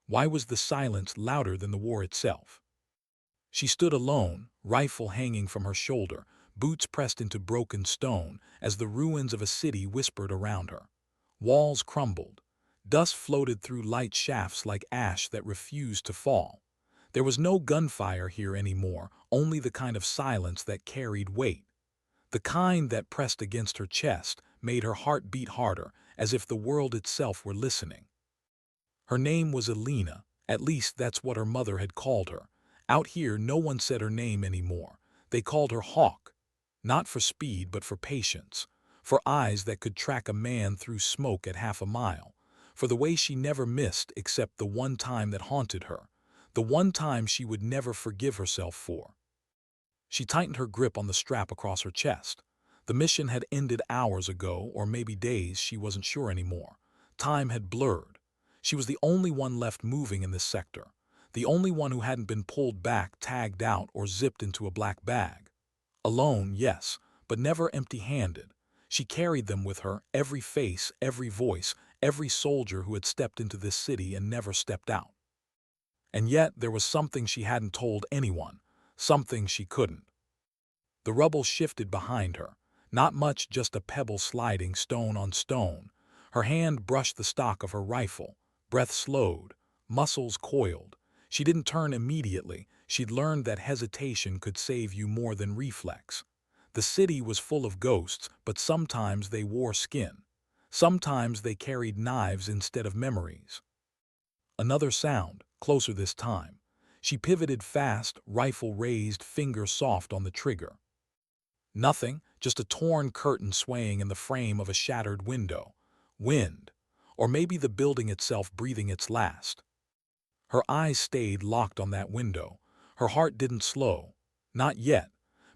Why was the silence louder than the war itself? She stood alone, rifle hanging from her shoulder, boots pressed into broken stone, as the ruins of a city whispered around her. Walls crumbled. Dust floated through light shafts like ash that refused to fall. There was no gunfire here anymore, only the kind of silence that carried weight. The kind that pressed against her chest, made her heart beat harder, as if the world itself were listening. Her name was Elena, at least that's what her mother had called her. Out here no one said her name anymore. They called her Hawk. Not for speed but for patience. For eyes that could track a man through smoke at half a mile. For the way she never missed except the one time that haunted her. The one time she would never forgive herself for. She tightened her grip on the strap across her chest. The mission had ended hours ago, or maybe days, she wasn't sure anymore. Time had blurred. She was the only one left moving in this sector. The only one who hadn't been pulled back, tagged out, or zipped into a black bag. Alone, yes, but never empty-handed. She carried them with her, every face, every voice, every soldier who had stepped into this city and never stepped out. And yet there was something she hadn't told anyone, something she couldn't. The rubble shifted behind her. Not much, just a pebble sliding stone on stone. Her hand brushed the stock of her rifle. Breath slowed. Muscles coiled. She didn't turn immediately. She'd learned that hesitation could save you more than reflex. The city was full of ghosts, but sometimes they wore skin. Sometimes they carried knives instead of memories. Another sound, closer this time. She pivoted fast, rifle raised, finger soft on the trigger. Nothing, just a torn curtain swaying in the frame of a shattered window. Wind. Or maybe the building itself breathing its last. Her eyes stayed locked on that window. Her heart didn't slow. Not yet,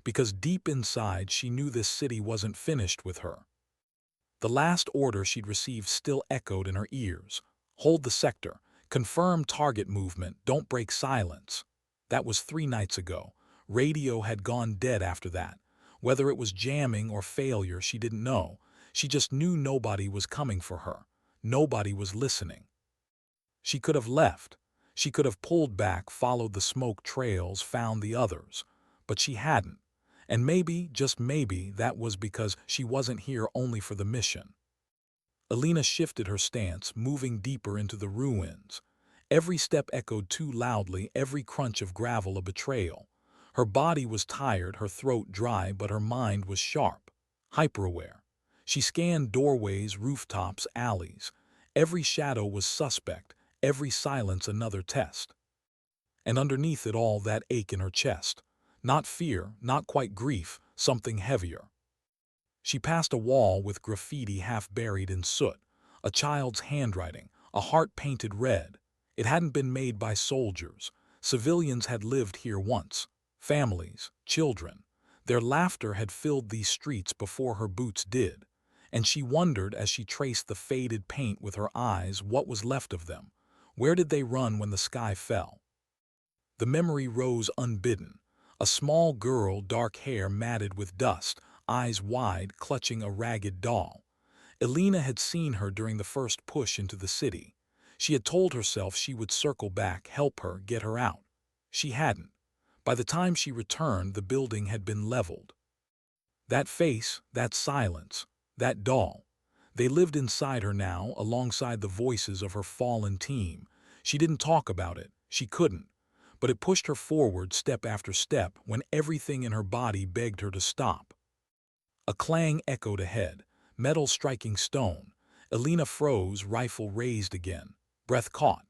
because deep inside she knew this city wasn't finished with her. The last order she'd received still echoed in her ears. Hold the sector. Confirm target movement. Don't break silence. That was 3 nights ago. Radio had gone dead after that. Whether it was jamming or failure, she didn't know. She just knew nobody was coming for her. Nobody was listening. She could have left. She could have pulled back, followed the smoke trails, found the others. But she hadn't. And maybe, just maybe, that was because she wasn't here only for the mission. Elena shifted her stance, moving deeper into the ruins. Every step echoed too loudly, every crunch of gravel a betrayal. Her body was tired, her throat dry, but her mind was sharp, hyper-aware. She scanned doorways, rooftops, alleys. Every shadow was suspect, every silence another test. And underneath it all, that ache in her chest. Not fear, not quite grief, something heavier. She passed a wall with graffiti half buried in soot, a child's handwriting, a heart painted red. It hadn't been made by soldiers. Civilians had lived here once. Families, children. Their laughter had filled these streets before her boots did. And she wondered as she traced the faded paint with her eyes what was left of them. Where did they run when the sky fell? The memory rose unbidden. A small girl, dark hair matted with dust, eyes wide, clutching a ragged doll. Elena had seen her during the first push into the city. She had told herself she would circle back, help her, get her out. She hadn't. By the time she returned, the building had been leveled. That face, that silence, that doll. They lived inside her now, alongside the voices of her fallen team. She didn't talk about it. She couldn't. But it pushed her forward step after step when everything in her body begged her to stop. A clang echoed ahead, metal striking stone. Elena froze, rifle raised again. Breath caught.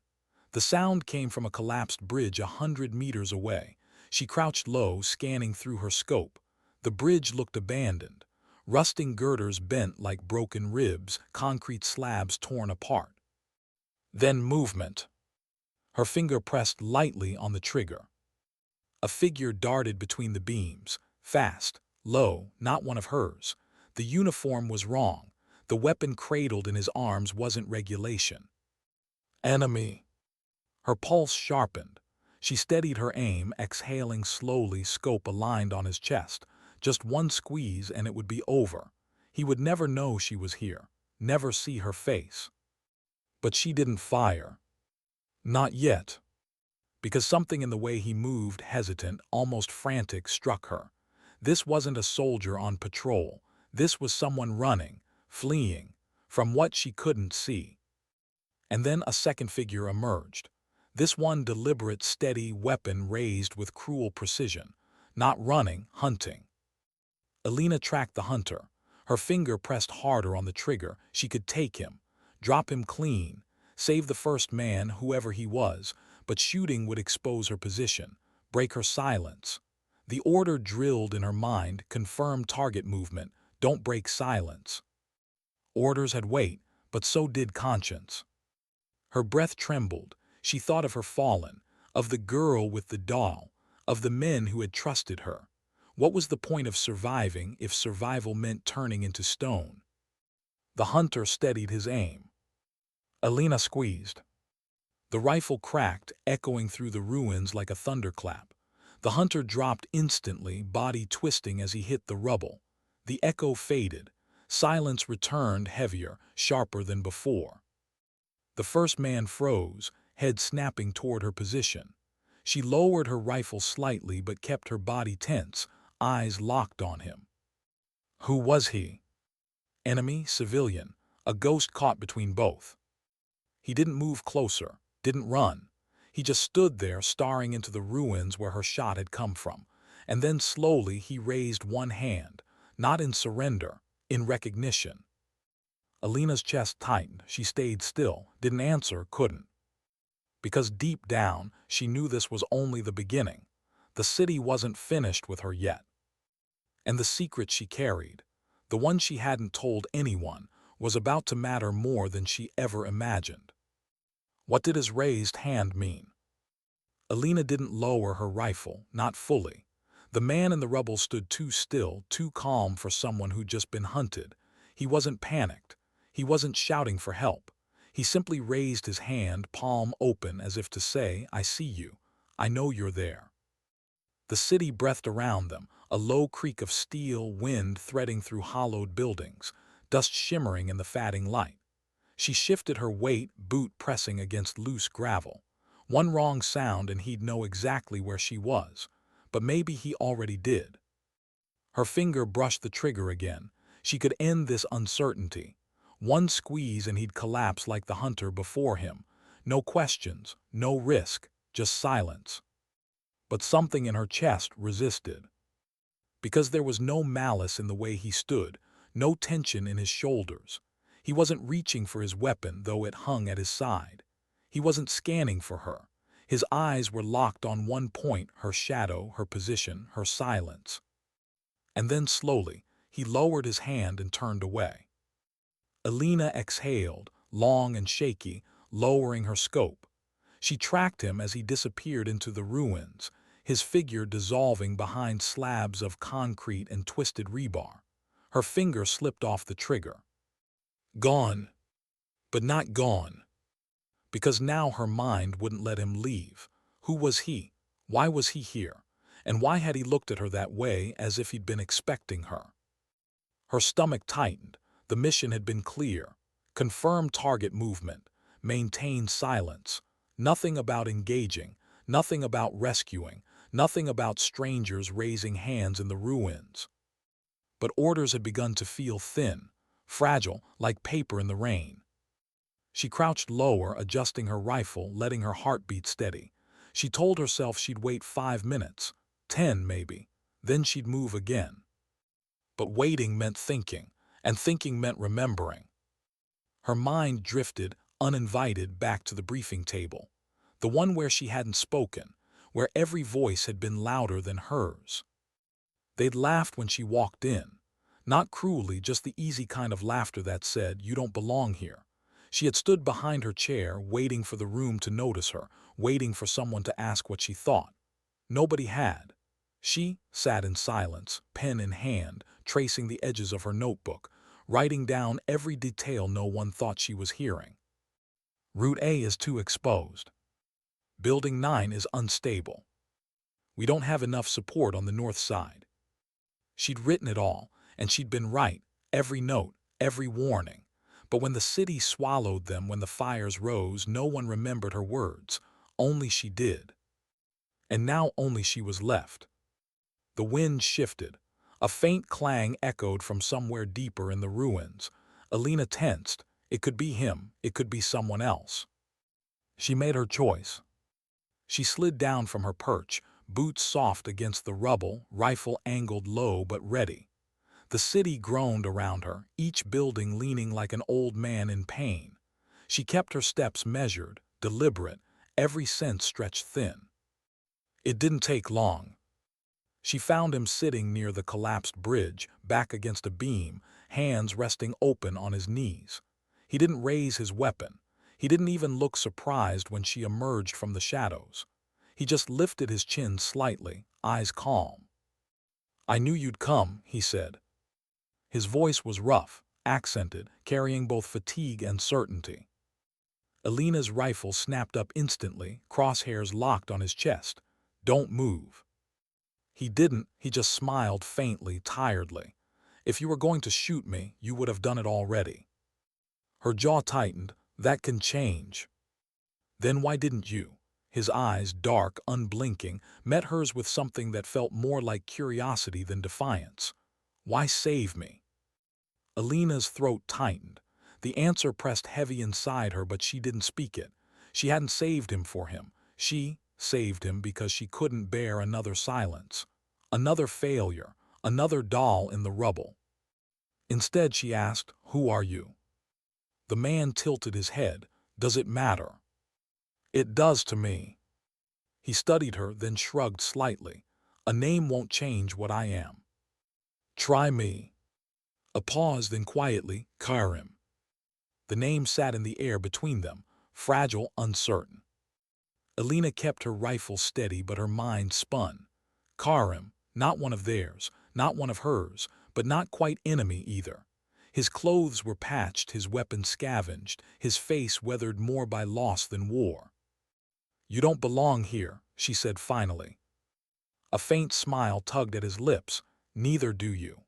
The sound came from a collapsed bridge 100 meters away. She crouched low, scanning through her scope. The bridge looked abandoned. Rusting girders bent like broken ribs, concrete slabs torn apart. Then movement. Her finger pressed lightly on the trigger. A figure darted between the beams, fast, low, not one of hers. The uniform was wrong. The weapon cradled in his arms wasn't regulation. Enemy. Her pulse sharpened. She steadied her aim, exhaling slowly, scope aligned on his chest. Just one squeeze and it would be over. He would never know she was here, never see her face. But she didn't fire. Not yet, because something in the way he moved, hesitant, almost frantic, struck her. This wasn't a soldier on patrol. This was someone running, fleeing, from what she couldn't see. And then a second figure emerged. This one deliberate, steady, weapon raised with cruel precision. Not running, hunting. Elena tracked the hunter. Her finger pressed harder on the trigger. She could take him, drop him clean, save the first man, whoever he was, but shooting would expose her position, break her silence. The order drilled in her mind confirmed target movement, don't break silence. Orders had weight, but so did conscience. Her breath trembled. She thought of her fallen, of the girl with the doll, of the men who had trusted her. What was the point of surviving if survival meant turning into stone? The hunter steadied his aim. Elena squeezed. The rifle cracked, echoing through the ruins like a thunderclap. The hunter dropped instantly, body twisting as he hit the rubble. The echo faded. Silence returned, heavier, sharper than before. The first man froze, head snapping toward her position. She lowered her rifle slightly but kept her body tense, eyes locked on him. Who was he? Enemy, civilian, a ghost caught between both. He didn't move closer, didn't run. He just stood there staring into the ruins where her shot had come from. And then slowly he raised one hand, not in surrender, in recognition. Elena's chest tightened. She stayed still, didn't answer, couldn't. Because deep down, she knew this was only the beginning. The city wasn't finished with her yet. And the secret she carried, the one she hadn't told anyone, was about to matter more than she ever imagined. What did his raised hand mean? Elena didn't lower her rifle, not fully. The man in the rubble stood too still, too calm for someone who'd just been hunted. He wasn't panicked. He wasn't shouting for help. He simply raised his hand, palm open, as if to say, I see you. I know you're there. The city breathed around them, a low creak of steel, wind threading through hollowed buildings, dust shimmering in the fading light. She shifted her weight, boot pressing against loose gravel. One wrong sound and he'd know exactly where she was, but maybe he already did. Her finger brushed the trigger again. She could end this uncertainty. One squeeze and he'd collapse like the hunter before him. No questions, no risk, just silence. But something in her chest resisted. Because there was no malice in the way he stood, no tension in his shoulders. He wasn't reaching for his weapon, though it hung at his side. He wasn't scanning for her. His eyes were locked on one point, her shadow, her position, her silence. And then slowly, he lowered his hand and turned away. Elena exhaled, long and shaky, lowering her scope. She tracked him as he disappeared into the ruins, his figure dissolving behind slabs of concrete and twisted rebar. Her finger slipped off the trigger. Gone. But not gone. Because now her mind wouldn't let him leave. Who was he? Why was he here? And why had he looked at her that way, as if he'd been expecting her? Her stomach tightened. The mission had been clear. Confirm target movement. Maintain silence. Nothing about engaging. Nothing about rescuing. Nothing about strangers raising hands in the ruins. But orders had begun to feel thin, fragile, like paper in the rain. She crouched lower, adjusting her rifle, letting her heartbeat steady. She told herself she'd wait 5 minutes, 10 maybe, then she'd move again. But waiting meant thinking, and thinking meant remembering. Her mind drifted, uninvited, back to the briefing table, the one where she hadn't spoken, where every voice had been louder than hers. They'd laughed when she walked in, not cruelly, just the easy kind of laughter that said, "You don't belong here." She had stood behind her chair, waiting for the room to notice her, waiting for someone to ask what she thought. Nobody had. She sat in silence, pen in hand, tracing the edges of her notebook, writing down every detail no one thought she was hearing. Route A is too exposed. Building 9 is unstable. We don't have enough support on the north side. She'd written it all, and she'd been right, every note, every warning. But when the city swallowed them, when the fires rose, no one remembered her words. Only she did. And now only she was left. The wind shifted. A faint clang echoed from somewhere deeper in the ruins. Elena tensed. It could be him. It could be someone else. She made her choice. She slid down from her perch, boots soft against the rubble, rifle angled low but ready. The city groaned around her, each building leaning like an old man in pain. She kept her steps measured, deliberate, every sense stretched thin. It didn't take long. She found him sitting near the collapsed bridge, back against a beam, hands resting open on his knees. He didn't raise his weapon. He didn't even look surprised when she emerged from the shadows. He just lifted his chin slightly, eyes calm. "I knew you'd come," he said. His voice was rough, accented, carrying both fatigue and certainty. Elena's rifle snapped up instantly, crosshairs locked on his chest. "Don't move." He didn't, he just smiled faintly, tiredly. "If you were going to shoot me, you would have done it already." Her jaw tightened. "That can change." "Then why didn't you?" His eyes, dark, unblinking, met hers with something that felt more like curiosity than defiance. "Why save me?" Elena's throat tightened. The answer pressed heavy inside her, but she didn't speak it. She hadn't saved him for him. She saved him because she couldn't bear another silence, another failure, another doll in the rubble. Instead, she asked, "Who are you?" The man tilted his head. "Does it matter?" "It does to me." He studied her, then shrugged slightly. "A name won't change what I am." "Try me." A pause, then quietly, "Karim." The name sat in the air between them, fragile, uncertain. Elena kept her rifle steady, but her mind spun. Karim, not one of theirs, not one of hers, but not quite enemy either. His clothes were patched, his weapon scavenged, his face weathered more by loss than war. "You don't belong here," she said finally. A faint smile tugged at his lips. "Neither do you."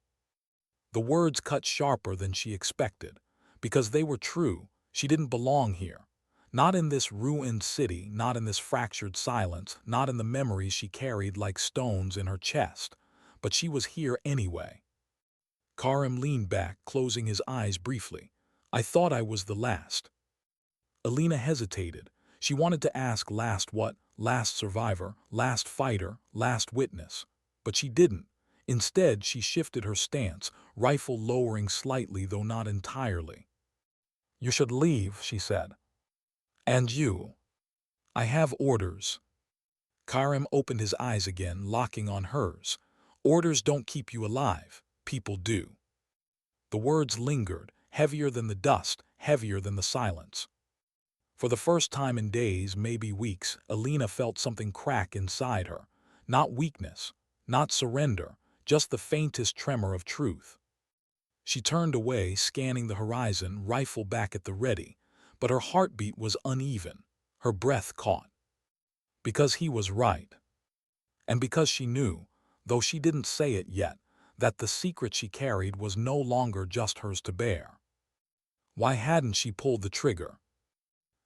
The words cut sharper than she expected. Because they were true, she didn't belong here. Not in this ruined city, not in this fractured silence, not in the memories she carried like stones in her chest. But she was here anyway. Karim leaned back, closing his eyes briefly. "I thought I was the last." Elena hesitated. She wanted to ask last what, last survivor, last fighter, last witness. But she didn't. Instead, she shifted her stance, rifle lowering slightly though not entirely. "You should leave," she said. "And you." "I have orders." Karim opened his eyes again, locking on hers. "Orders don't keep you alive. People do." The words lingered, heavier than the dust, heavier than the silence. For the first time in days, maybe weeks, Elena felt something crack inside her. Not weakness, not surrender, just the faintest tremor of truth. She turned away, scanning the horizon, rifle back at the ready. But her heartbeat was uneven, her breath caught. Because he was right. And because she knew, though she didn't say it yet, that the secret she carried was no longer just hers to bear. Why hadn't she pulled the trigger?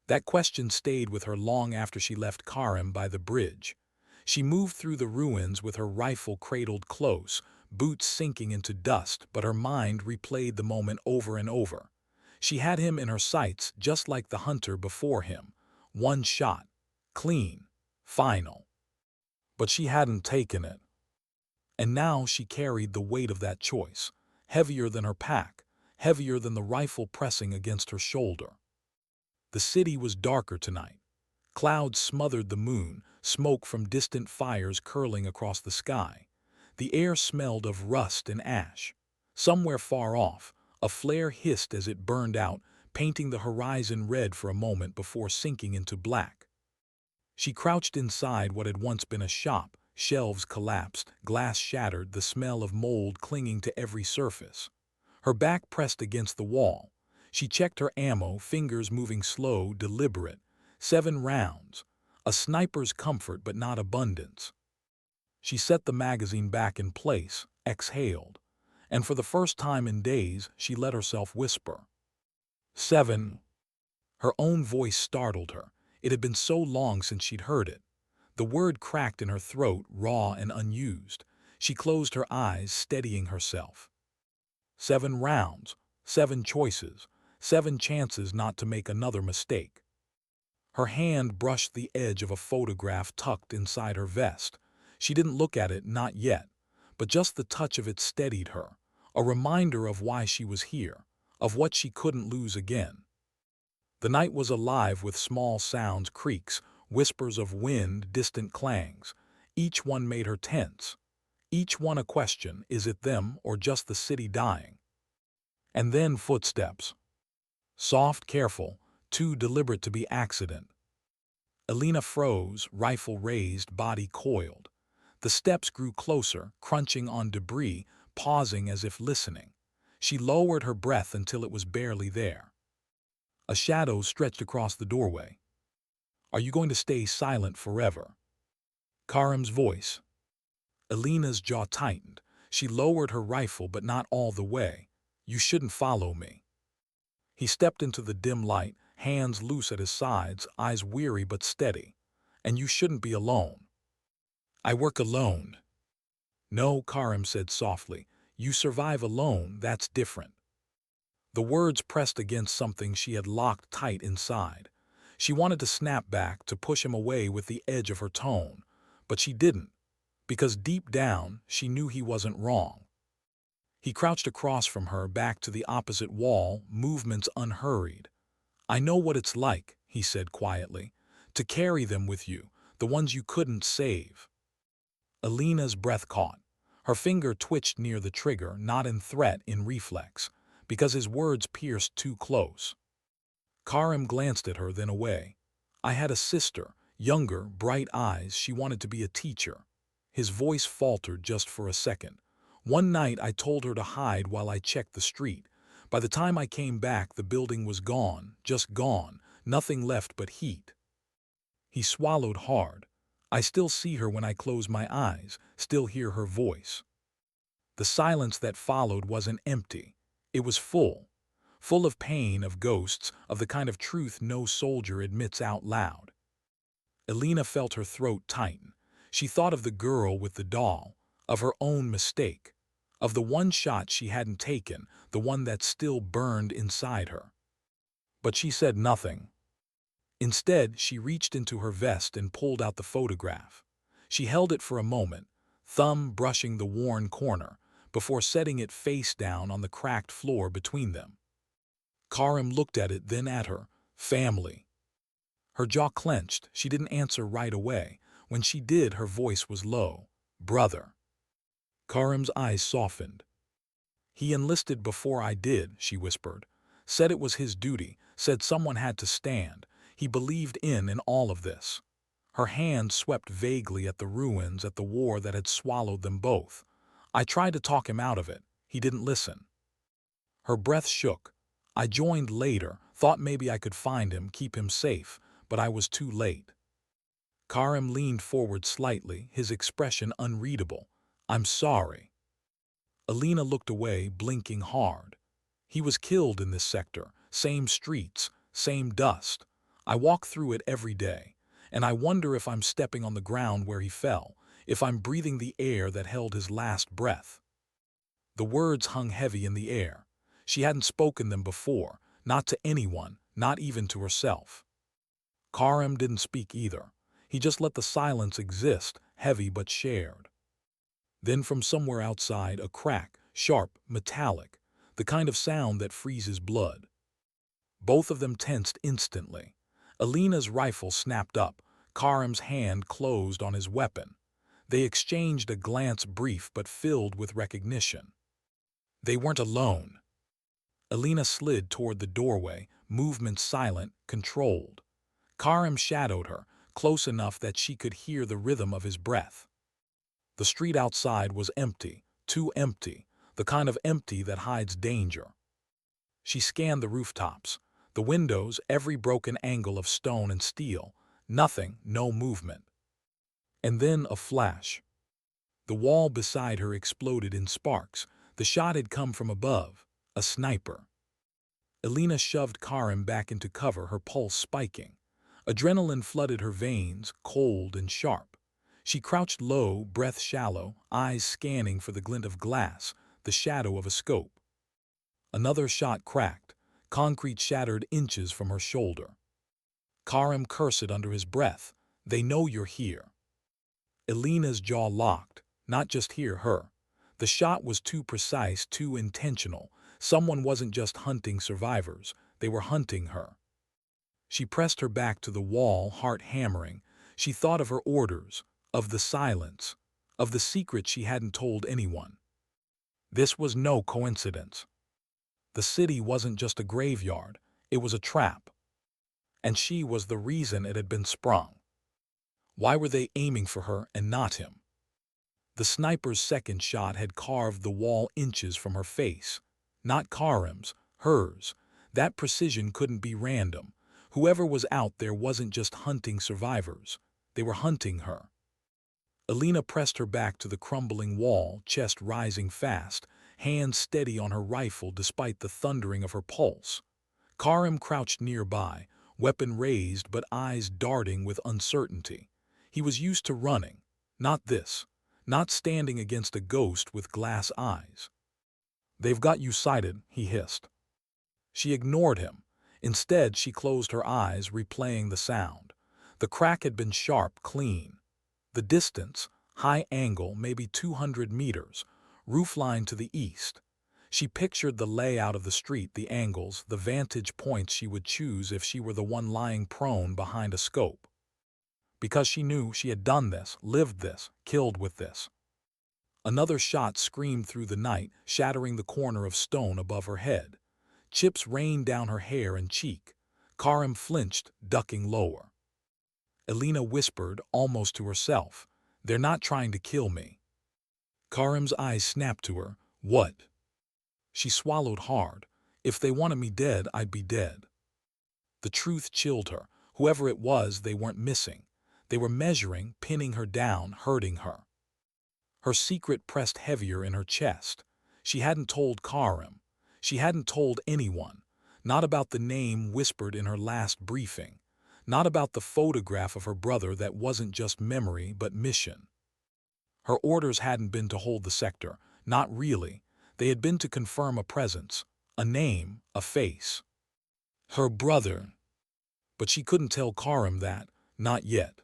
That question stayed with her long after she left Karim by the bridge. She moved through the ruins with her rifle cradled close, boots sinking into dust, but her mind replayed the moment over and over. She had him in her sights, just like the hunter before him. One shot. Clean. Final. But she hadn't taken it. And now she carried the weight of that choice, heavier than her pack, heavier than the rifle pressing against her shoulder. The city was darker tonight. Clouds smothered the moon, smoke from distant fires curling across the sky. The air smelled of rust and ash. Somewhere far off, a flare hissed as it burned out, painting the horizon red for a moment before sinking into black. She crouched inside what had once been a shop, shelves collapsed, glass shattered, the smell of mold clinging to every surface. Her back pressed against the wall. She checked her ammo, fingers moving slow, deliberate. 7 rounds. A sniper's comfort, but not abundance. She set the magazine back in place, exhaled. And for the first time in days, she let herself whisper. 7. Her own voice startled her. It had been so long since she'd heard it. The word cracked in her throat, raw and unused. She closed her eyes, steadying herself. 7 rounds, 7 choices, 7 chances not to make another mistake. Her hand brushed the edge of a photograph tucked inside her vest. She didn't look at it, not yet, but just the touch of it steadied her, a reminder of why she was here, of what she couldn't lose again. The night was alive with small sounds, creaks, whispers of wind, distant clangs. Each one made her tense. Each one a question, is it them or just the city dying? And then footsteps. Soft, careful, too deliberate to be accident. Elena froze, rifle raised, body coiled. The steps grew closer, crunching on debris, pausing as if listening. She lowered her breath until it was barely there. A shadow stretched across the doorway. Are you going to stay silent forever? Karim's voice. Elena's jaw tightened. She lowered her rifle, but not all the way. You shouldn't follow me. He stepped into the dim light, hands loose at his sides, eyes weary but steady. And you shouldn't be alone. I work alone. No, Karim said softly. You survive alone, that's different. The words pressed against something she had locked tight inside. She wanted to snap back, to push him away with the edge of her tone, but she didn't, because deep down she knew he wasn't wrong. He crouched across from her, back to the opposite wall, movements unhurried. I know what it's like, he said quietly, to carry them with you, the ones you couldn't save. Elena's breath caught. Her finger twitched near the trigger, not in threat, in reflex, because his words pierced too close. Karim glanced at her, then away. I had a sister, younger, bright eyes, she wanted to be a teacher. His voice faltered just for a second. One night I told her to hide while I checked the street. By the time I came back, the building was gone, just gone, nothing left but heat. He swallowed hard. I still see her when I close my eyes, still hear her voice. The silence that followed wasn't empty. It was full. Full of pain, of ghosts, of the kind of truth no soldier admits out loud. Elena felt her throat tighten. She thought of the girl with the doll, of her own mistake, of the one shot she hadn't taken, the one that still burned inside her. But she said nothing. Instead, she reached into her vest and pulled out the photograph. She held it for a moment, thumb brushing the worn corner, before setting it face down on the cracked floor between them. Karim looked at it, then at her. Family. Her jaw clenched. She didn't answer right away. When she did, her voice was low. Brother. Karim's eyes softened. He enlisted before I did, she whispered. Said it was his duty, said someone had to stand. He believed in all of this. Her hand swept vaguely at the ruins, at the war that had swallowed them both. I tried to talk him out of it. He didn't listen. Her breath shook. I joined later, thought maybe I could find him, keep him safe, but I was too late. Karim leaned forward slightly, his expression unreadable. I'm sorry. Elena looked away, blinking hard. He was killed in this sector, same streets, same dust. I walk through it every day, and I wonder if I'm stepping on the ground where he fell, if I'm breathing the air that held his last breath. The words hung heavy in the air. She hadn't spoken them before, not to anyone, not even to herself. Karim didn't speak either. He just let the silence exist, heavy but shared. Then from somewhere outside, a crack, sharp, metallic, the kind of sound that freezes blood. Both of them tensed instantly. Elena's rifle snapped up. Karim's hand closed on his weapon. They exchanged a glance, brief but filled with recognition. They weren't alone. Elena slid toward the doorway, movement silent, controlled. Karim shadowed her, close enough that she could hear the rhythm of his breath. The street outside was empty, too empty, the kind of empty that hides danger. She scanned the rooftops, the windows, every broken angle of stone and steel. Nothing, no movement. And then a flash. The wall beside her exploded in sparks. The shot had come from above. A sniper. Elena shoved Karim back into cover, her pulse spiking. Adrenaline flooded her veins, cold and sharp. She crouched low, breath shallow, eyes scanning for the glint of glass, the shadow of a scope. Another shot cracked, concrete shattered inches from her shoulder. Karim cursed under his breath. "They know you're here." Elena's jaw locked. Not just hear her. The shot was too precise, too intentional. Someone wasn't just hunting survivors, they were hunting her. She pressed her back to the wall, heart hammering. She thought of her orders, of the silence, of the secret she hadn't told anyone. This was no coincidence. The city wasn't just a graveyard, it was a trap. And she was the reason it had been sprung. Why were they aiming for her and not him? The sniper's second shot had carved the wall inches from her face. Not Karim's, hers. That precision couldn't be random. Whoever was out there wasn't just hunting survivors. They were hunting her. Elena pressed her back to the crumbling wall, chest rising fast, hands steady on her rifle despite the thundering of her pulse. Karim crouched nearby, weapon raised but eyes darting with uncertainty. He was used to running. Not this. Not standing against a ghost with glass eyes. "They've got you sighted," he hissed. She ignored him. Instead, she closed her eyes, replaying the sound. The crack had been sharp, clean. The distance, high angle, maybe 200 meters, roofline to the east. She pictured the layout of the street, the angles, the vantage points she would choose if she were the one lying prone behind a scope. Because she knew she had done this, lived this, killed with this. Another shot screamed through the night, shattering the corner of stone above her head. Chips rained down her hair and cheek. Karim flinched, ducking lower. Elena whispered, almost to herself, "They're not trying to kill me." Karim's eyes snapped to her. "What?" She swallowed hard. "If they wanted me dead, I'd be dead." The truth chilled her. Whoever it was, they weren't missing. They were measuring, pinning her down, hurting her. Her secret pressed heavier in her chest. She hadn't told Karim. She hadn't told anyone. Not about the name whispered in her last briefing. Not about the photograph of her brother that wasn't just memory but mission. Her orders hadn't been to hold the sector. Not really. They had been to confirm a presence, a name, a face. Her brother. But she couldn't tell Karim that. Not yet.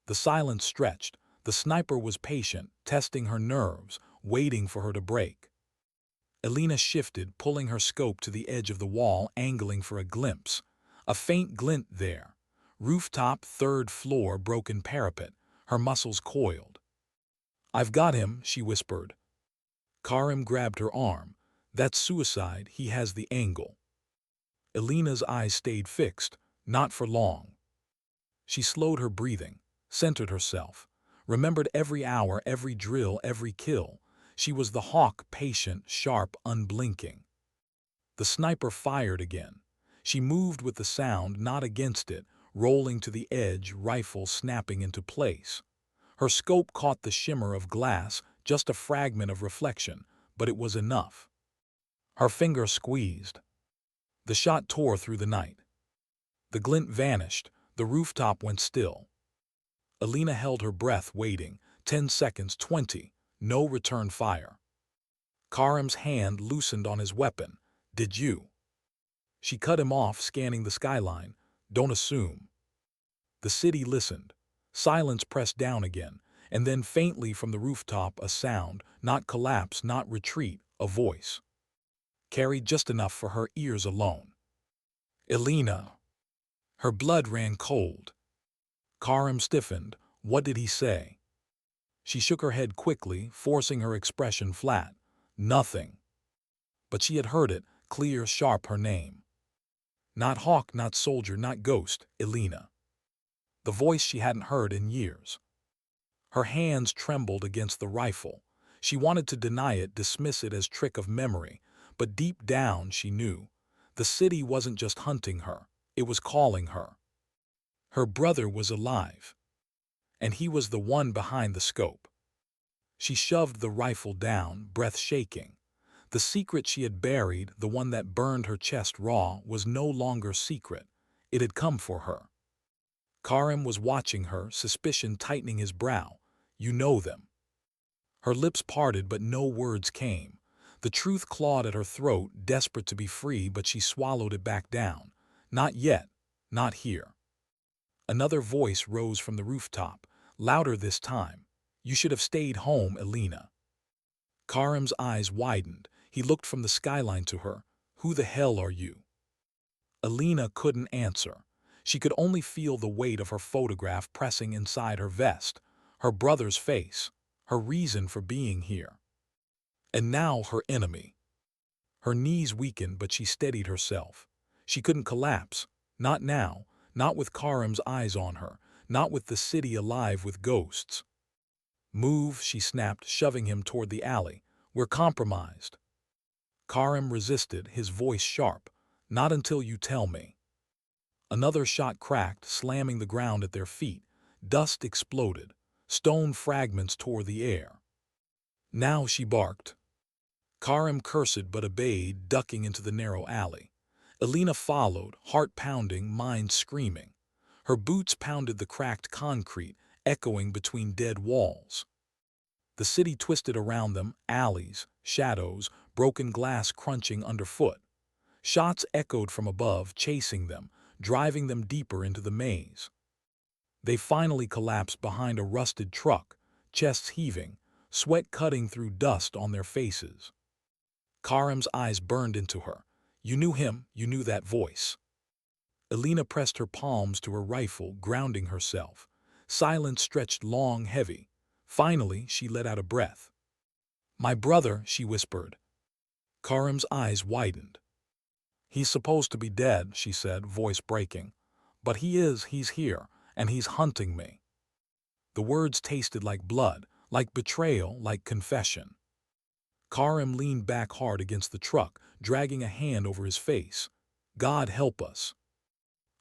The silence stretched. The sniper was patient, testing her nerves, waiting for her to break. Elena shifted, pulling her scope to the edge of the wall, angling for a glimpse. A faint glint there. Rooftop, third floor, broken parapet. Her muscles coiled. "I've got him," she whispered. Karim grabbed her arm. "That's suicide. He has the angle." Elena's eyes stayed fixed. Not for long. She slowed her breathing, centered herself, remembered every hour, every drill, every kill. She was the hawk, patient, sharp, unblinking. The sniper fired again. She moved with the sound, not against it, rolling to the edge, rifle snapping into place. Her scope caught the shimmer of glass, just a fragment of reflection, but it was enough. Her finger squeezed. The shot tore through the night. The glint vanished. The rooftop went still. Elena held her breath, waiting. 10 seconds, 20. No return fire. Karim's hand loosened on his weapon. "Did you?" She cut him off, scanning the skyline. "Don't assume." The city listened. Silence pressed down again, and then faintly from the rooftop a sound, not collapse, not retreat, a voice. Carried just enough for her ears alone. "Elena." Her blood ran cold. Karim stiffened. What did he say? She shook her head quickly, forcing her expression flat. Nothing. But she had heard it, clear, sharp, her name. Not hawk, not soldier, not ghost, Elena. The voice she hadn't heard in years. Her hands trembled against the rifle. She wanted to deny it, dismiss it as trick of memory, but deep down she knew. The city wasn't just hunting her, it was calling her. Her brother was alive. And he was the one behind the scope. She shoved the rifle down, breath shaking. The secret she had buried, the one that burned her chest raw, was no longer secret. It had come for her. Karim was watching her, suspicion tightening his brow. You know them. Her lips parted, but no words came. The truth clawed at her throat, desperate to be free, but she swallowed it back down. Not yet. Not here. Another voice rose from the rooftop, louder this time. You should have stayed home, Elena. Karim's eyes widened. He looked from the skyline to her. Who the hell are you? Elena couldn't answer. She could only feel the weight of her photograph pressing inside her vest, her brother's face, her reason for being here. And now her enemy. Her knees weakened, but she steadied herself. She couldn't collapse. Not now. Not with Karim's eyes on her. Not with the city alive with ghosts. Move, she snapped, shoving him toward the alley. We're compromised. Karim resisted, his voice sharp. Not until you tell me. Another shot cracked, slamming the ground at their feet. Dust exploded. Stone fragments tore the air. Now she barked. Karim cursed but obeyed, ducking into the narrow alley. Elena followed, heart pounding, mind screaming. Her boots pounded the cracked concrete, echoing between dead walls. The city twisted around them, alleys, shadows, broken glass crunching underfoot. Shots echoed from above, chasing them, driving them deeper into the maze. They finally collapsed behind a rusted truck, chests heaving, sweat cutting through dust on their faces. Karim's eyes burned into her. You knew him, you knew that voice. Elena pressed her palms to her rifle, grounding herself. Silence stretched long, heavy. Finally, she let out a breath. My brother, she whispered. Karim's eyes widened. He's supposed to be dead, she said, voice breaking. But he's here, and he's hunting me. The words tasted like blood, like betrayal, like confession. Karim leaned back hard against the truck, dragging a hand over his face. God help us.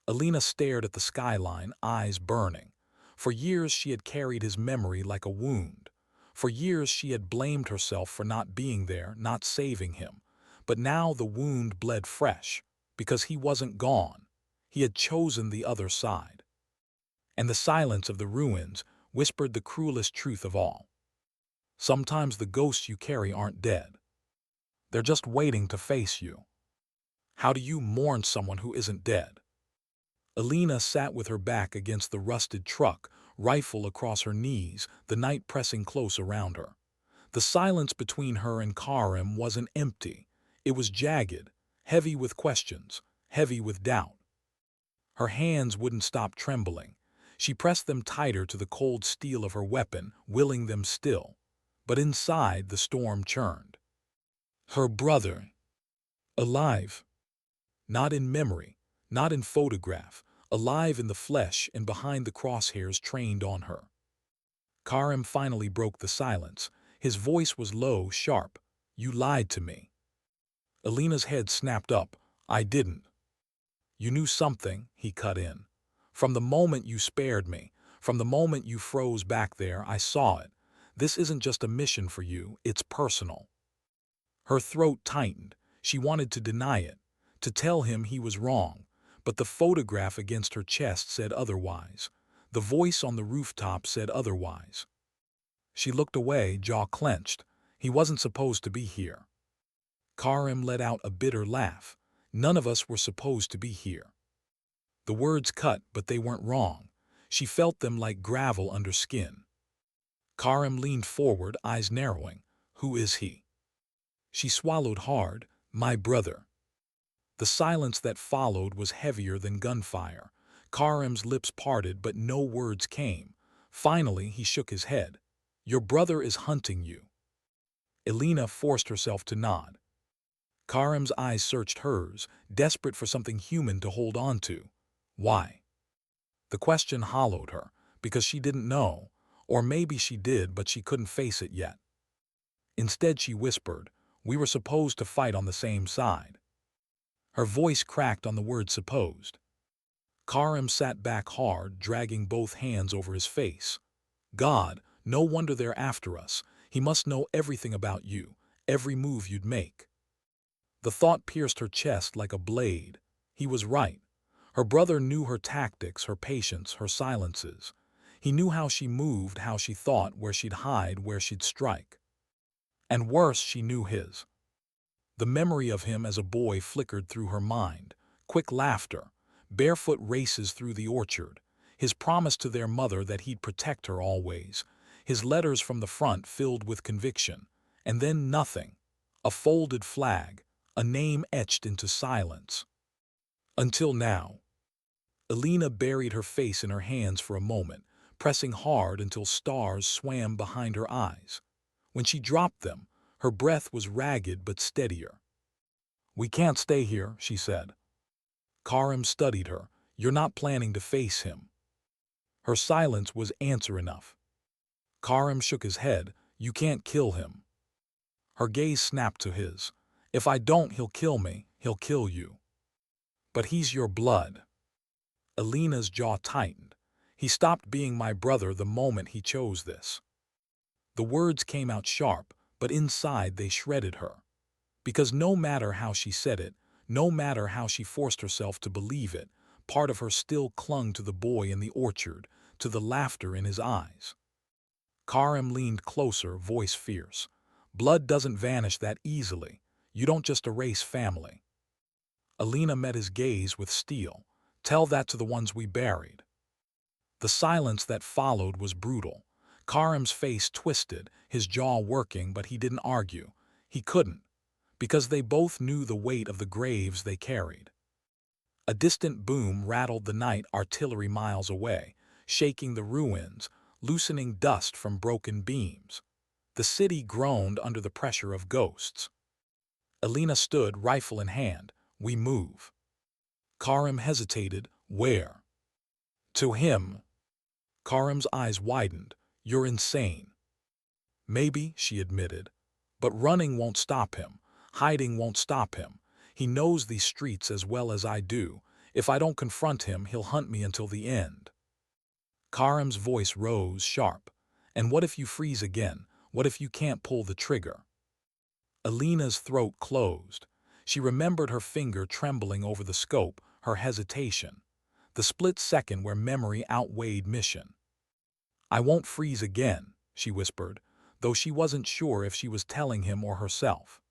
Elena stared at the skyline, eyes burning. For years she had carried his memory like a wound. For years she had blamed herself for not being there, not saving him. But now the wound bled fresh, because he wasn't gone. He had chosen the other side. And the silence of the ruins whispered the cruelest truth of all. Sometimes the ghosts you carry aren't dead. They're just waiting to face you. How do you mourn someone who isn't dead? Elena sat with her back against the rusted truck, rifle across her knees, the night pressing close around her. The silence between her and Karim wasn't empty. It was jagged, heavy with questions, heavy with doubt. Her hands wouldn't stop trembling. She pressed them tighter to the cold steel of her weapon, willing them still. But inside the storm churned. Her brother. Alive. Not in memory, not in photograph, alive in the flesh and behind the crosshairs trained on her. Karim finally broke the silence. His voice was low, sharp. You lied to me. Elena's head snapped up. I didn't. You knew something, he cut in. From the moment you spared me, from the moment you froze back there, I saw it. This isn't just a mission for you, it's personal. Her throat tightened. She wanted to deny it, to tell him he was wrong. But the photograph against her chest said otherwise. The voice on the rooftop said otherwise. She looked away, jaw clenched. He wasn't supposed to be here. Karim let out a bitter laugh. None of us were supposed to be here. The words cut, but they weren't wrong. She felt them like gravel under skin. Karim leaned forward, eyes narrowing. Who is he? She swallowed hard. My brother. The silence that followed was heavier than gunfire. Karim's lips parted, but no words came. Finally, he shook his head. Your brother is hunting you. Elena forced herself to nod. Karim's eyes searched hers, desperate for something human to hold on to. Why? The question hollowed her, because she didn't know, or maybe she did, but she couldn't face it yet. Instead, she whispered, we were supposed to fight on the same side. Her voice cracked on the word supposed. Karim sat back hard, dragging both hands over his face. God, no wonder they're after us. He must know everything about you, every move you'd make. The thought pierced her chest like a blade. He was right. Her brother knew her tactics, her patience, her silences. He knew how she moved, how she thought, where she'd hide, where she'd strike. And worse, she knew his. The memory of him as a boy flickered through her mind. Quick laughter, barefoot races through the orchard, his promise to their mother that he'd protect her always, his letters from the front filled with conviction. And then nothing. A folded flag, a name etched into silence. Until now. Elena buried her face in her hands for a moment, pressing hard until stars swam behind her eyes. When she dropped them, her breath was ragged but steadier. "We can't stay here," she said. Karim studied her. "You're not planning to face him." Her silence was answer enough. Karim shook his head. "You can't kill him." Her gaze snapped to his. "If I don't, he'll kill me. He'll kill you." "But he's your blood." Elena's jaw tightened. "He stopped being my brother the moment he chose this." The words came out sharp, but inside they shredded her. Because no matter how she said it, no matter how she forced herself to believe it, part of her still clung to the boy in the orchard, to the laughter in his eyes. Karim leaned closer, voice fierce. "Blood doesn't vanish that easily. You don't just erase family." Elena met his gaze with steel. "Tell that to the ones we buried." The silence that followed was brutal. Karim's face twisted, his jaw working, but he didn't argue. He couldn't, because they both knew the weight of the graves they carried. A distant boom rattled the night, artillery miles away, shaking the ruins, loosening dust from broken beams. The city groaned under the pressure of ghosts. Elena stood, rifle in hand. "We move." Karim hesitated. "Where?" "To him." Karim's eyes widened. "You're insane." "Maybe," she admitted, "but running won't stop him. Hiding won't stop him. He knows these streets as well as I do. If I don't confront him, he'll hunt me until the end." Karim's voice rose, sharp. "And what if you freeze again? What if you can't pull the trigger?" Elena's throat closed. She remembered her finger trembling over the scope, her hesitation. The split second where memory outweighed mission. "I won't freeze again," she whispered, though she wasn't sure if she was telling him or herself.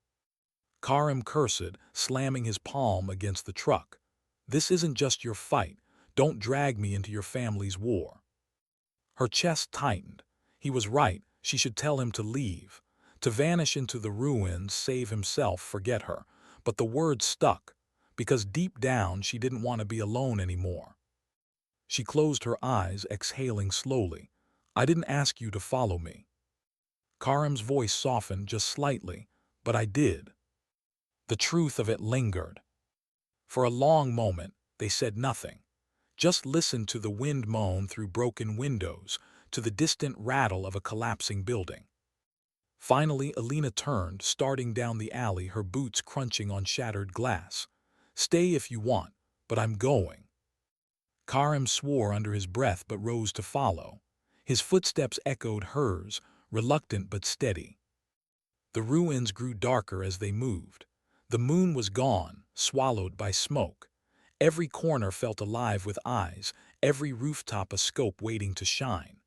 Karim cursed, slamming his palm against the truck. "This isn't just your fight. Don't drag me into your family's war." Her chest tightened. He was right. She should tell him to leave, to vanish into the ruins, save himself, forget her. But the words stuck, because deep down she didn't want to be alone anymore. She closed her eyes, exhaling slowly. "I didn't ask you to follow me." Karim's voice softened just slightly. "But I did." The truth of it lingered. For a long moment, they said nothing. Just listened to the wind moan through broken windows, to the distant rattle of a collapsing building. Finally, Elena turned, starting down the alley, her boots crunching on shattered glass. "Stay if you want, but I'm going." Karim swore under his breath but rose to follow. His footsteps echoed hers, reluctant but steady. The ruins grew darker as they moved. The moon was gone, swallowed by smoke. Every corner felt alive with eyes, every rooftop a scope waiting to shine.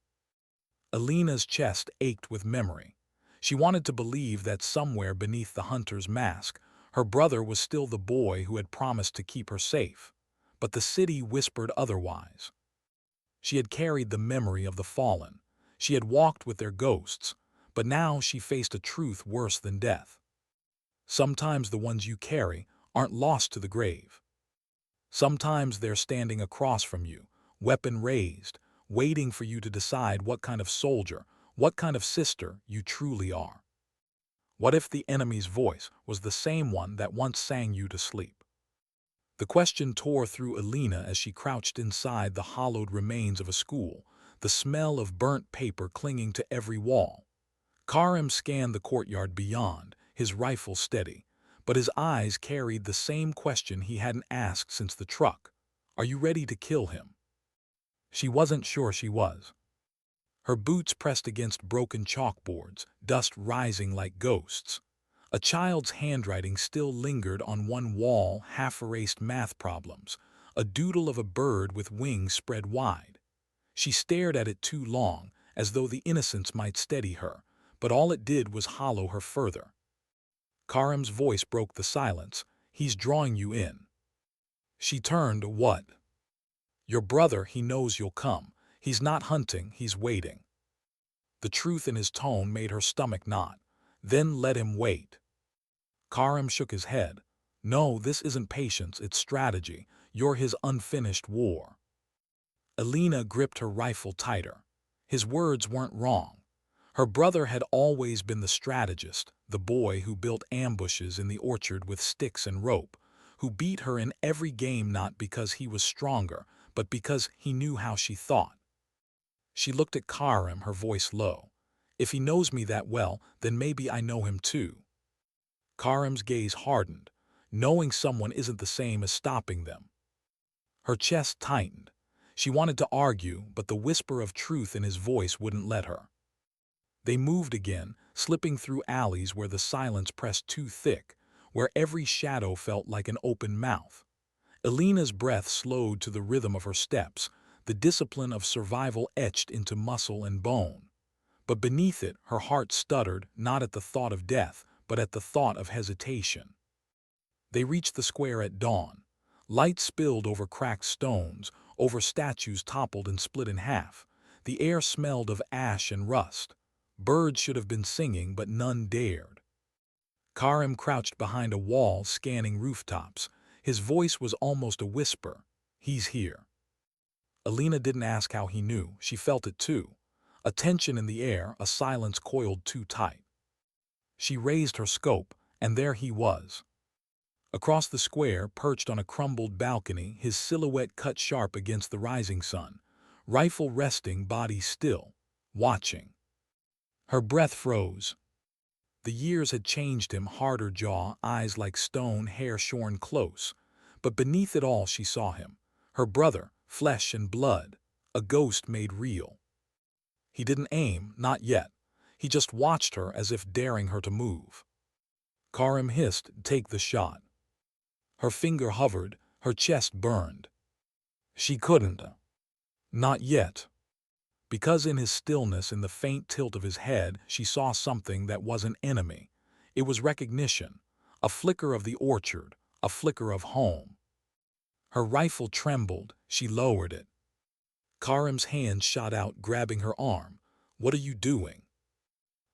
Elena's chest ached with memory. She wanted to believe that somewhere beneath the hunter's mask, her brother was still the boy who had promised to keep her safe. But the city whispered otherwise. She had carried the memory of the fallen. She had walked with their ghosts, but now she faced a truth worse than death. Sometimes the ones you carry aren't lost to the grave. Sometimes they're standing across from you, weapon raised, waiting for you to decide what kind of soldier, what kind of sister you truly are. What if the enemy's voice was the same one that once sang you to sleep? The question tore through Elena as she crouched inside the hollowed remains of a school, the smell of burnt paper clinging to every wall. Karim scanned the courtyard beyond, his rifle steady, but his eyes carried the same question he hadn't asked since the truck. "Are you ready to kill him?" She wasn't sure she was. Her boots pressed against broken chalkboards, dust rising like ghosts. A child's handwriting still lingered on one wall, half-erased math problems, a doodle of a bird with wings spread wide. She stared at it too long, as though the innocence might steady her, but all it did was hollow her further. Karim's voice broke the silence. "He's drawing you in." She turned. "What?" "Your brother, he knows you'll come. He's not hunting, he's waiting." The truth in his tone made her stomach knot. "Then let him wait." Karim shook his head. "No, this isn't patience, it's strategy. You're his unfinished war." Elena gripped her rifle tighter. His words weren't wrong. Her brother had always been the strategist, the boy who built ambushes in the orchard with sticks and rope, who beat her in every game not because he was stronger, but because he knew how she thought. She looked at Karim, her voice low. "If he knows me that well, then maybe I know him too." Karim's gaze hardened. Knowing someone isn't the same as stopping them. Her chest tightened. She wanted to argue, but the whisper of truth in his voice wouldn't let her. They moved again, slipping through alleys where the silence pressed too thick, where every shadow felt like an open mouth. Elena's breath slowed to the rhythm of her steps, the discipline of survival etched into muscle and bone. But beneath it, her heart stuttered, not at the thought of death, but at the thought of hesitation. They reached the square at dawn. Light spilled over cracked stones, over statues toppled and split in half. The air smelled of ash and rust. Birds should have been singing, but none dared. Karim crouched behind a wall, scanning rooftops. His voice was almost a whisper. "He's here." Elena didn't ask how he knew. She felt it too. A tension in the air, a silence coiled too tight. She raised her scope, and there he was. Across the square, perched on a crumbled balcony, his silhouette cut sharp against the rising sun, rifle resting, body still, watching. Her breath froze. The years had changed him, harder jaw, eyes like stone, hair shorn close. But beneath it all she saw him, her brother, flesh and blood, a ghost made real. He didn't aim, not yet. He just watched her as if daring her to move. Karim hissed, "Take the shot." Her finger hovered, her chest burned. She couldn't. Not yet. Because in his stillness, in the faint tilt of his head, she saw something that wasn't enemy. It was recognition, a flicker of the orchard, a flicker of home. Her rifle trembled, she lowered it. Karim's hand shot out, grabbing her arm. "What are you doing?"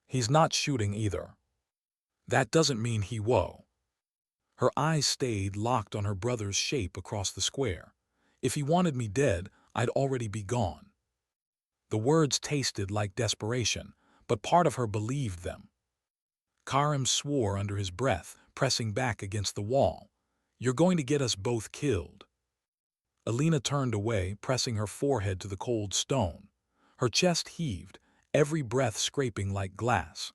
"He's not shooting either." "That doesn't mean he won't." Her eyes stayed locked on her brother's shape across the square. "If he wanted me dead, I'd already be gone." The words tasted like desperation, but part of her believed them. Karim swore under his breath, pressing back against the wall. "You're going to get us both killed." Elena turned away, pressing her forehead to the cold stone. Her chest heaved, every breath scraping like glass.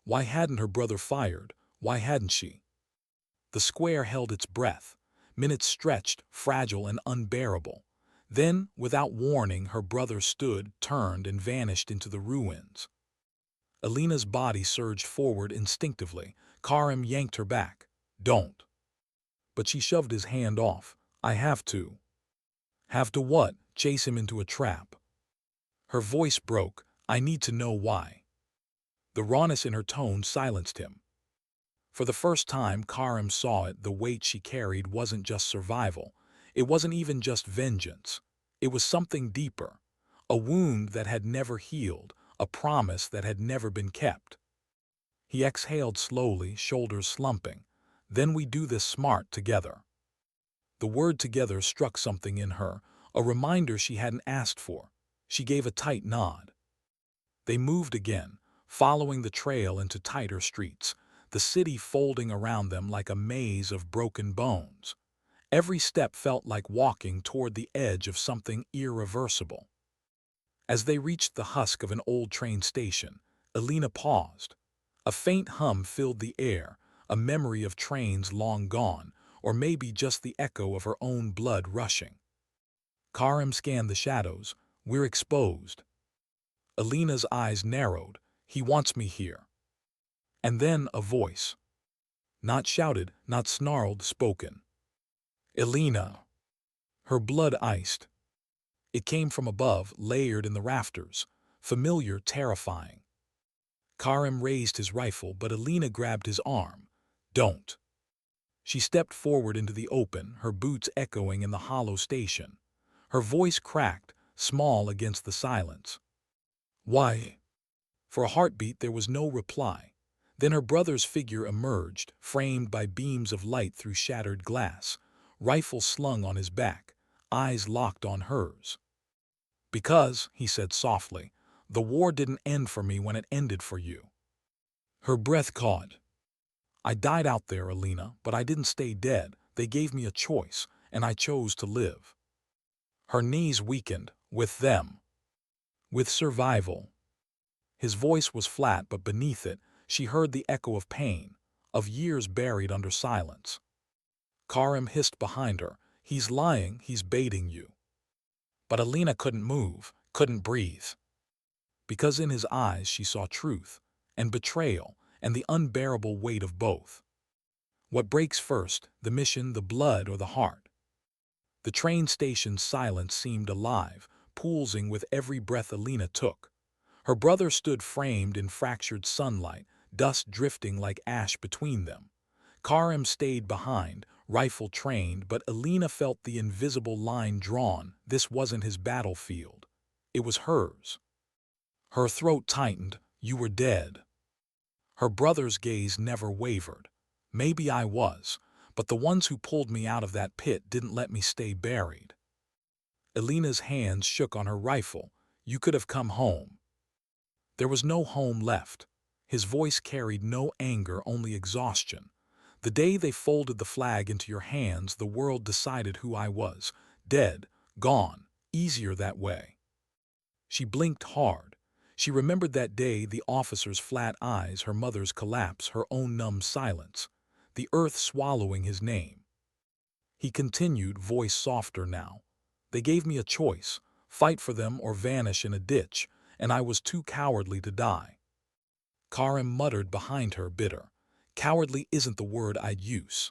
Why hadn't her brother fired? Why hadn't she? The square held its breath. Minutes stretched, fragile and unbearable. Then, without warning, her brother stood, turned, and vanished into the ruins. Elena's body surged forward instinctively. Karim yanked her back. "Don't." But she shoved his hand off. "I have to." "Have to what?" "Chase him into a trap." Her voice broke. "I need to know why." The rawness in her tone silenced him. For the first time, Karim saw it. The weight she carried wasn't just survival. It wasn't even just vengeance. It was something deeper. A wound that had never healed, a promise that had never been kept. He exhaled slowly, shoulders slumping. "Then we do this smart together." The word "together" struck something in her, a reminder she hadn't asked for. She gave a tight nod. They moved again, following the trail into tighter streets, the city folding around them like a maze of broken bones. Every step felt like walking toward the edge of something irreversible. As they reached the husk of an old train station, Elena paused. A faint hum filled the air, a memory of trains long gone, or maybe just the echo of her own blood rushing. Karim scanned the shadows. "We're exposed." Elena's eyes narrowed. "He wants me here." And then a voice. Not shouted, not snarled, spoken. Elena. Her blood iced. It came from above, layered in the rafters. Familiar, terrifying. Karim raised his rifle, but Elena grabbed his arm. Don't. She stepped forward into the open, her boots echoing in the hollow station. Her voice cracked, small against the silence. Why? For a heartbeat there was no reply. Then her brother's figure emerged, framed by beams of light through shattered glass, rifle slung on his back, eyes locked on hers. Because, he said softly, the war didn't end for me when it ended for you. Her breath caught. I died out there, Elena, but I didn't stay dead. They gave me a choice, and I chose to live. Her knees weakened, with them. With survival. His voice was flat, but beneath it, she heard the echo of pain, of years buried under silence. Karim hissed behind her. He's lying, he's baiting you. But Elena couldn't move, couldn't breathe. Because in his eyes she saw truth, and betrayal, and the unbearable weight of both. What breaks first, the mission, the blood, or the heart? The train station's silence seemed alive, pulsing with every breath Elena took. Her brother stood framed in fractured sunlight, dust drifting like ash between them. Karim stayed behind, rifle trained, but Elena felt the invisible line drawn. This wasn't his battlefield. It was hers. Her throat tightened. You were dead. Her brother's gaze never wavered. Maybe I was, but the ones who pulled me out of that pit didn't let me stay buried. Elena's hands shook on her rifle. You could have come home. There was no home left. His voice carried no anger, only exhaustion. The day they folded the flag into your hands, the world decided who I was. Dead, gone, easier that way. She blinked hard. She remembered that day, the officer's flat eyes, her mother's collapse, her own numb silence, the earth swallowing his name. He continued, voice softer now. They gave me a choice, fight for them or vanish in a ditch, and I was too cowardly to die. Karim muttered behind her, bitter. Cowardly isn't the word I'd use.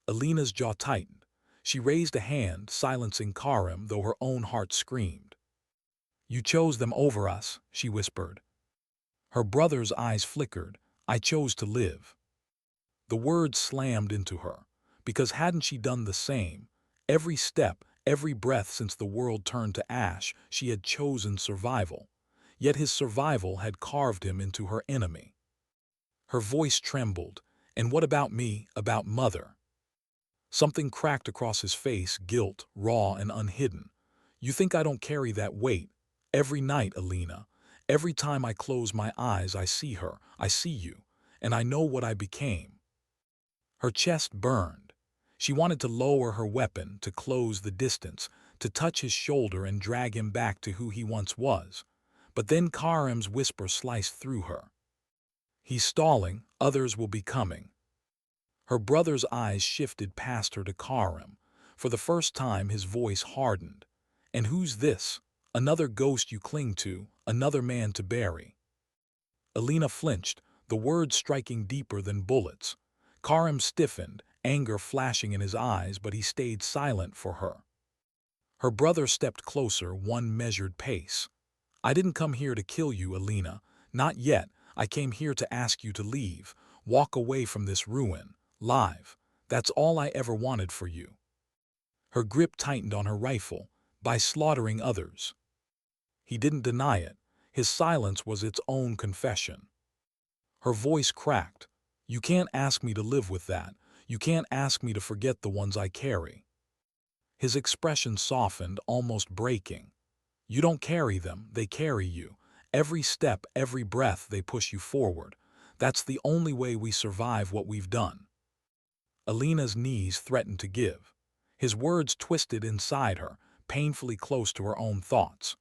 Elena's jaw tightened. She raised a hand, silencing Karim, though her own heart screamed. You chose them over us, she whispered. Her brother's eyes flickered. I chose to live. The words slammed into her, because hadn't she done the same? Every step, every breath since the world turned to ash, she had chosen survival. Yet his survival had carved him into her enemy. Her voice trembled. And what about me, about Mother? Something cracked across his face, guilt, raw and unhidden. You think I don't carry that weight? Every night, Elena. Every time I close my eyes, I see her, I see you, and I know what I became. Her chest burned. She wanted to lower her weapon, to close the distance, to touch his shoulder and drag him back to who he once was. But then Karim's whisper sliced through her. He's stalling, others will be coming. Her brother's eyes shifted past her to Karim. For the first time his voice hardened. And who's this? Another ghost you cling to, another man to bury. Elena flinched, the words striking deeper than bullets. Karim stiffened, anger flashing in his eyes, but he stayed silent for her. Her brother stepped closer, one measured pace. I didn't come here to kill you, Elena. Not yet. I came here to ask you to leave, walk away from this ruin, live. That's all I ever wanted for you. Her grip tightened on her rifle, by slaughtering others. He didn't deny it. His silence was its own confession. Her voice cracked. You can't ask me to live with that. You can't ask me to forget the ones I carry. His expression softened, almost breaking. You don't carry them, they carry you. Every step, every breath, they push you forward. That's the only way we survive what we've done. Elena's knees threatened to give. His words twisted inside her, painfully close to her own thoughts.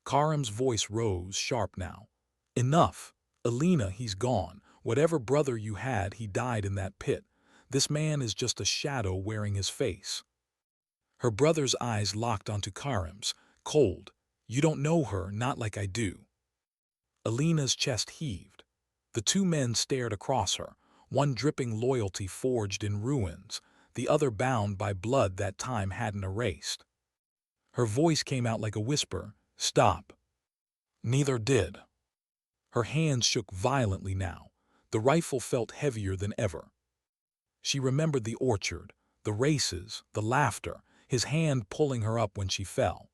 Karim's voice rose, sharp now. Enough. Elena, he's gone. Whatever brother you had, he died in that pit. This man is just a shadow wearing his face. Her brother's eyes locked onto Karim's, cold. You don't know her, not like I do. Elena's chest heaved. The two men stared across her, one dripping loyalty forged in ruins, the other bound by blood that time hadn't erased. Her voice came out like a whisper, "Stop." Neither did. Her hands shook violently now. The rifle felt heavier than ever. She remembered the orchard, the races, the laughter, his hand pulling her up when she fell.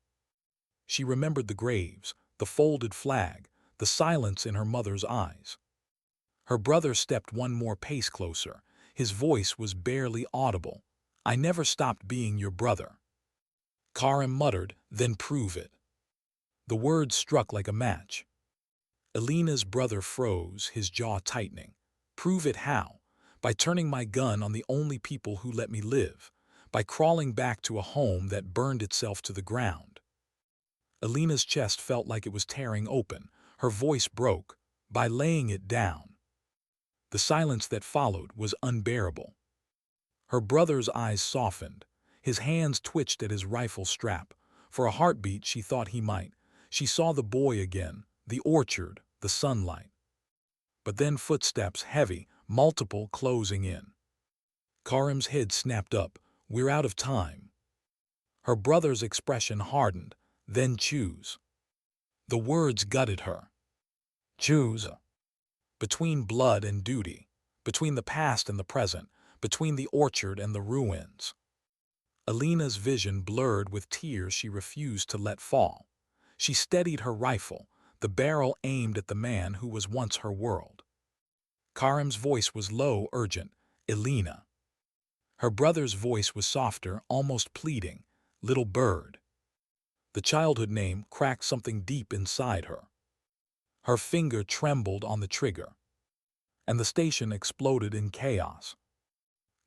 She remembered the graves, the folded flag, the silence in her mother's eyes. Her brother stepped one more pace closer. His voice was barely audible. "I never stopped being your brother." Karim muttered, "Then prove it." The words struck like a match. Elena's brother froze, his jaw tightening. "Prove it how? By turning my gun on the only people who let me live. By crawling back to a home that burned itself to the ground." Elena's chest felt like it was tearing open. Her voice broke. "By laying it down." The silence that followed was unbearable. Her brother's eyes softened. His hands twitched at his rifle strap. For a heartbeat she thought he might. She saw the boy again, the orchard, the sunlight. But then footsteps, heavy, multiple, closing in. Karim's head snapped up. "We're out of time." Her brother's expression hardened. "Then choose." The words gutted her. Choose. Between blood and duty. Between the past and the present. Between the orchard and the ruins. Elena's vision blurred with tears she refused to let fall. She steadied her rifle, the barrel aimed at the man who was once her world. Karim's voice was low, urgent. "Elena." Her brother's voice was softer, almost pleading. "Little bird." The childhood name cracked something deep inside her. Her finger trembled on the trigger. And the station exploded in chaos.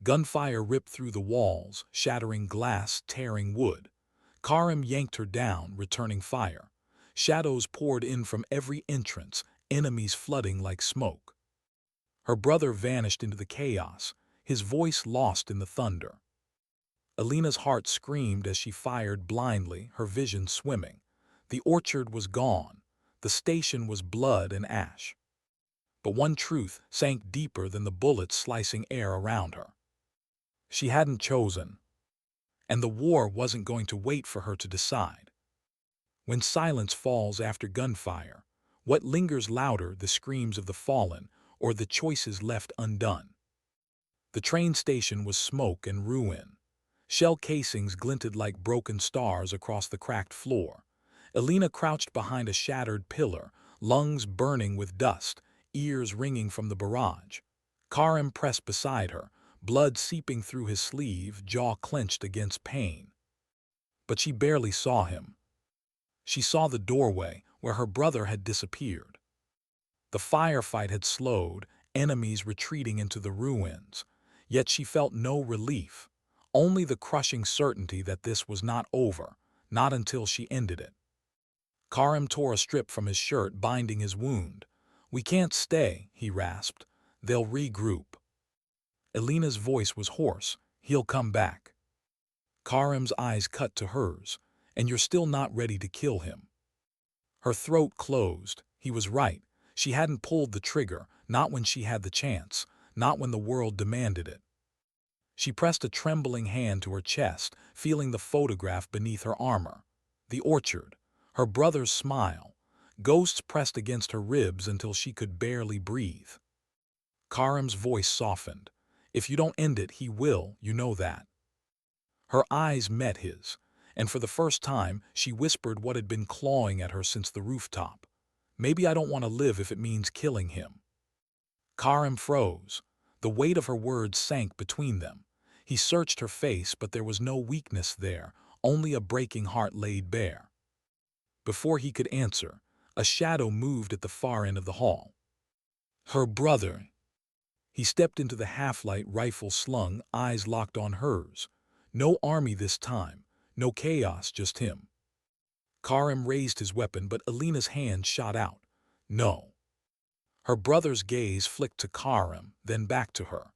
Gunfire ripped through the walls, shattering glass, tearing wood. Karim yanked her down, returning fire. Shadows poured in from every entrance, enemies flooding like smoke. Her brother vanished into the chaos, his voice lost in the thunder. Elena's heart screamed as she fired blindly, her vision swimming. The orchard was gone. The station was blood and ash. But one truth sank deeper than the bullets slicing air around her. She hadn't chosen. And the war wasn't going to wait for her to decide. When silence falls after gunfire, what lingers louder, the screams of the fallen or the choices left undone? The train station was smoke and ruin. Shell casings glinted like broken stars across the cracked floor. Elena crouched behind a shattered pillar, lungs burning with dust, ears ringing from the barrage. Karim pressed beside her, blood seeping through his sleeve, jaw clenched against pain. But she barely saw him. She saw the doorway where her brother had disappeared. The firefight had slowed, enemies retreating into the ruins. Yet she felt no relief, only the crushing certainty that this was not over, not until she ended it. Karim tore a strip from his shirt, binding his wound. "We can't stay," he rasped. "They'll regroup." Elena's voice was hoarse. "He'll come back." Karim's eyes cut to hers. "And you're still not ready to kill him." Her throat closed. He was right. She hadn't pulled the trigger, not when she had the chance, not when the world demanded it. She pressed a trembling hand to her chest, feeling the photograph beneath her armor. The orchard, her brother's smile, ghosts pressed against her ribs until she could barely breathe. Karim's voice softened. "If you don't end it, he will, you know that." Her eyes met his, and for the first time she whispered what had been clawing at her since the rooftop. "Maybe I don't want to live if it means killing him." Karim froze. The weight of her words sank between them. He searched her face, but there was no weakness there, only a breaking heart laid bare. Before he could answer, a shadow moved at the far end of the hall. Her brother. He stepped into the half-light, rifle slung, eyes locked on hers. No army this time, no chaos, just him. Karim raised his weapon, but Elena's hand shot out. "No." Her brother's gaze flicked to Karim, then back to her.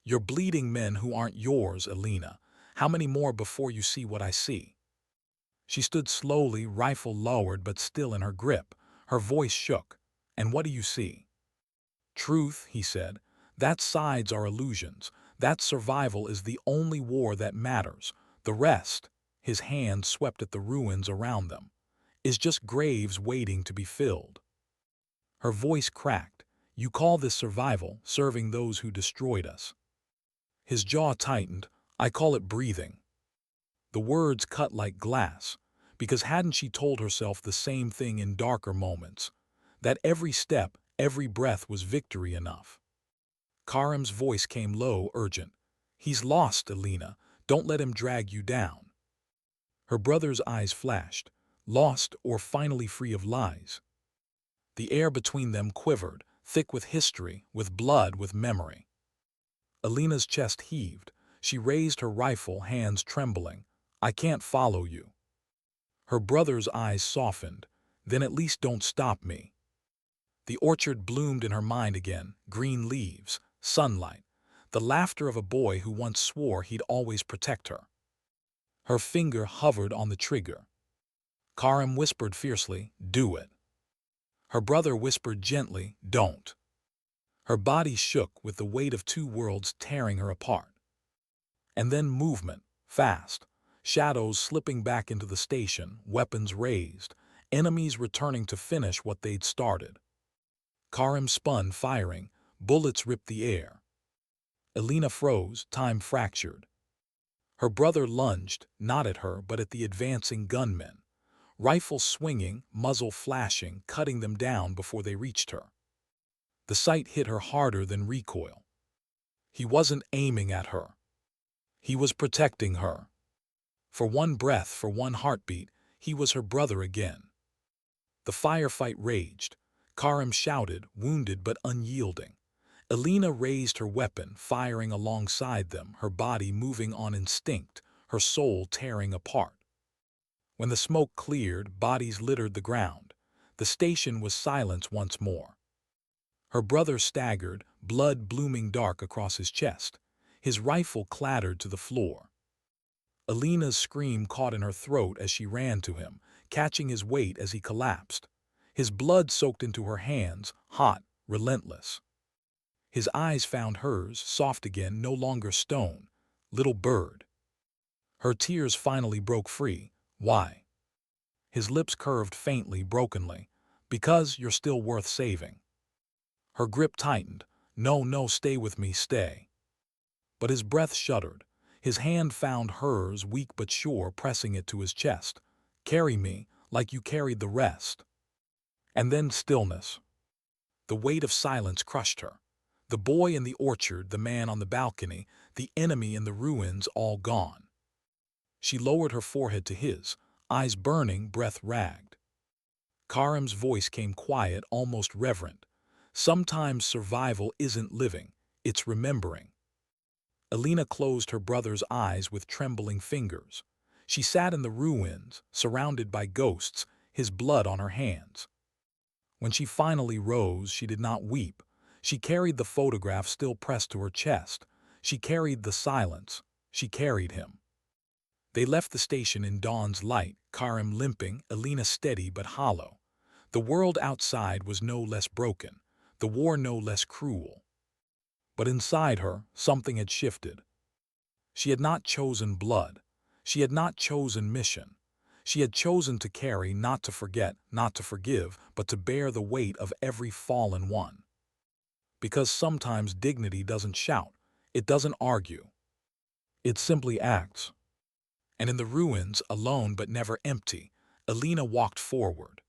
"You're bleeding men who aren't yours, Elena. How many more before you see what I see?" She stood slowly, rifle lowered but still in her grip. Her voice shook. "And what do you see?" Truth, he said, that sides are illusions. That survival is the only war that matters. The rest, his hand swept at the ruins around them, is just graves waiting to be filled. Her voice cracked. You call this survival, serving those who destroyed us. His jaw tightened. I call it breathing. The words cut like glass, because hadn't she told herself the same thing in darker moments? That every step, every breath was victory enough. Karim's voice came low, urgent. He's lost, Elena. Don't let him drag you down. Her brother's eyes flashed. Lost or finally free of lies? The air between them quivered, thick with history, with blood, with memory. Elena's chest heaved. She raised her rifle, hands trembling. I can't follow you. Her brother's eyes softened. Then at least don't stop me. The orchard bloomed in her mind again, green leaves, sunlight, the laughter of a boy who once swore he'd always protect her. Her finger hovered on the trigger. Karim whispered fiercely, do it. Her brother whispered gently, don't. Her body shook with the weight of two worlds tearing her apart. And then movement, fast, shadows slipping back into the station, weapons raised, enemies returning to finish what they'd started. Karim spun, firing. Bullets ripped the air. Elena froze, time fractured. Her brother lunged, not at her, but at the advancing gunmen. Rifle swinging, muzzle flashing, cutting them down before they reached her. The sight hit her harder than recoil. He wasn't aiming at her. He was protecting her. For one breath, for one heartbeat, he was her brother again. The firefight raged. Karim shouted, wounded but unyielding. Elena raised her weapon, firing alongside them, her body moving on instinct, her soul tearing apart. When the smoke cleared, bodies littered the ground. The station was silence once more. Her brother staggered, blood blooming dark across his chest. His rifle clattered to the floor. Elena's scream caught in her throat as she ran to him, catching his weight as he collapsed. His blood soaked into her hands, hot, relentless. His eyes found hers, soft again, no longer stone. Little bird. Her tears finally broke free. Why? His lips curved faintly, brokenly. Because you're still worth saving. Her grip tightened. No, no, stay with me, stay. But his breath shuddered. His hand found hers, weak but sure, pressing it to his chest. Carry me, like you carried the rest. And then stillness. The weight of silence crushed her. The boy in the orchard, the man on the balcony, the enemy in the ruins, all gone. She lowered her forehead to his, eyes burning, breath ragged. Karim's voice came quiet, almost reverent. Sometimes survival isn't living, it's remembering. Elena closed her brother's eyes with trembling fingers. She sat in the ruins, surrounded by ghosts, his blood on her hands. When she finally rose, she did not weep. She carried the photograph still pressed to her chest. She carried the silence. She carried him. They left the station in dawn's light, Karim limping, Elena steady but hollow. The world outside was no less broken, the war no less cruel. But inside her, something had shifted. She had not chosen blood. She had not chosen mission. She had chosen to carry, not to forget, not to forgive, but to bear the weight of every fallen one. Because sometimes dignity doesn't shout, it doesn't argue. It simply acts. And in the ruins, alone but never empty, Elena walked forward.